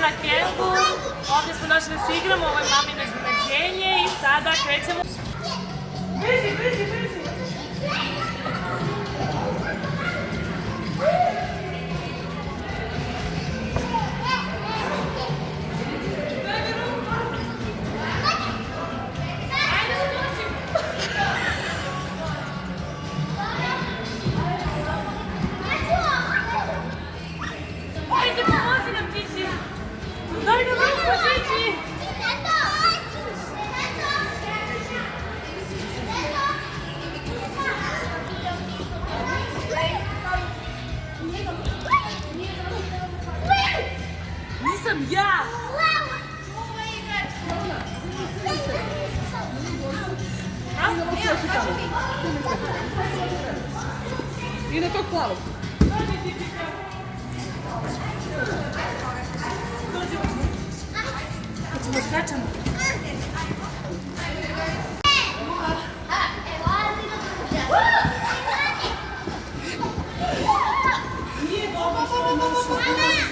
za Kengur. Ovdje smo došli da se igramo, ovo je mamino iznenađenje i sada krećemo. Beži, beži, beži! Ajde, pomozi nam, Čiči! Daj nam ruku, Čiči! Nisam ja! I na tog plavog. Kad ćemo skačamo. Nije dobro što ne možeš uzmati.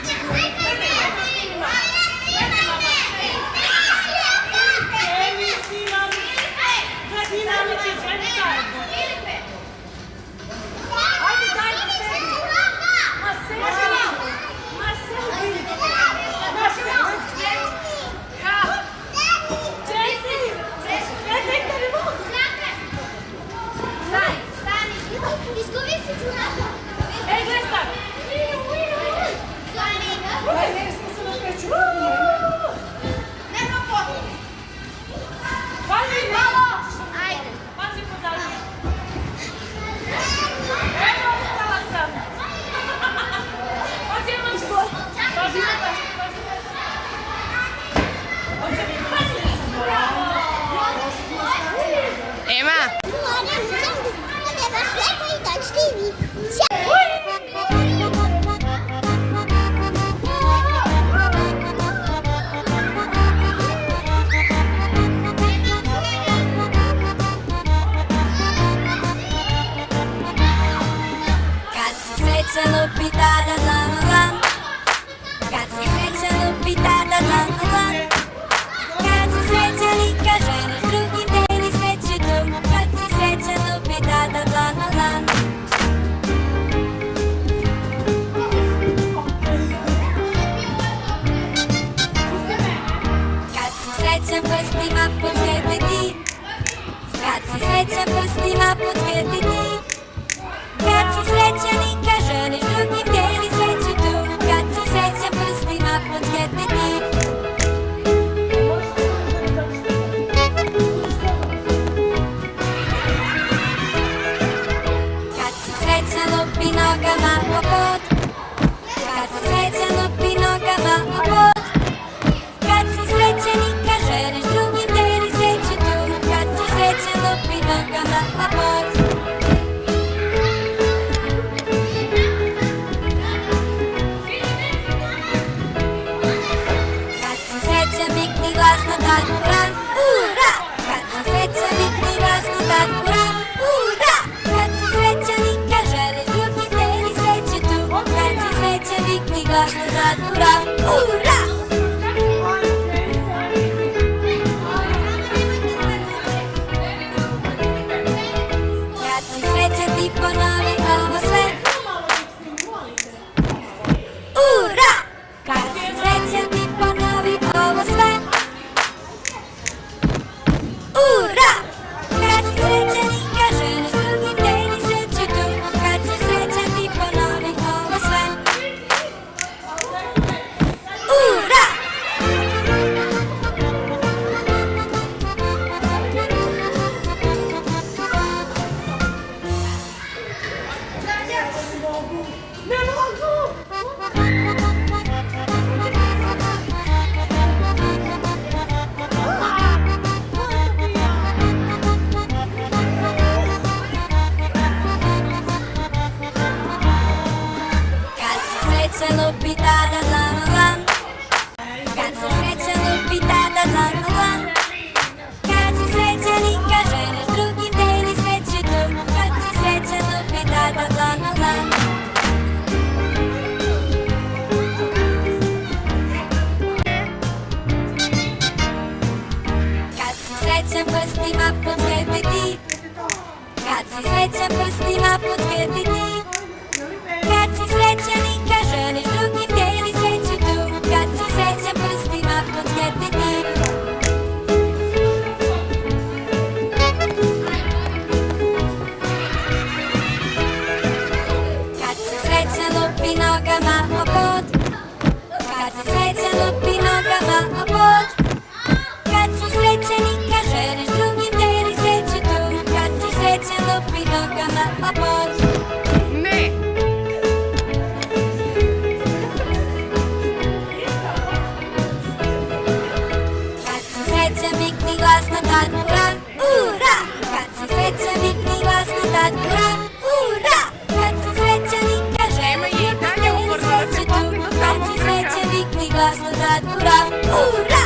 ura, ura.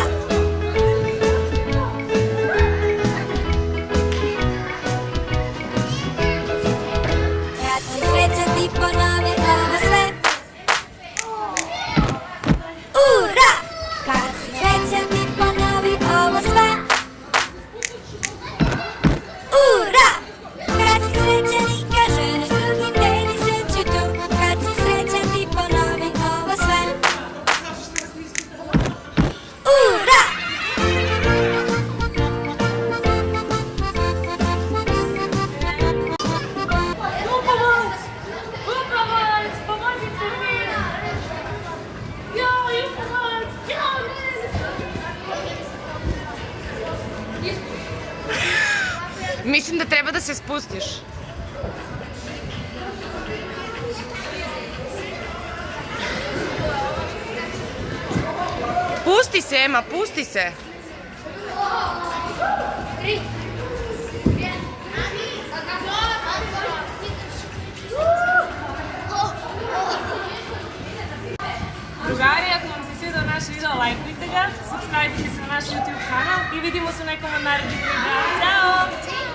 Kad si srećan ti ponovi ovo sve. Ura! Kad si srećan ti ponovi ovo sve. Ura! Kad si srećan i kažeš drugim deli sreću tu. Kad si srećan ti ponovi ovo sve. Ura! Upravac, pomozite mi! Joj, upravac, joj! Mislim da treba da se spustiš. Pusti se, Ema, pusti se. Drugari, ako vam se svidao naš video, lajkujte ga, subscribe-ite se na naš YouTube kanal i vidimo se u nekom od narednih videa. Ćao!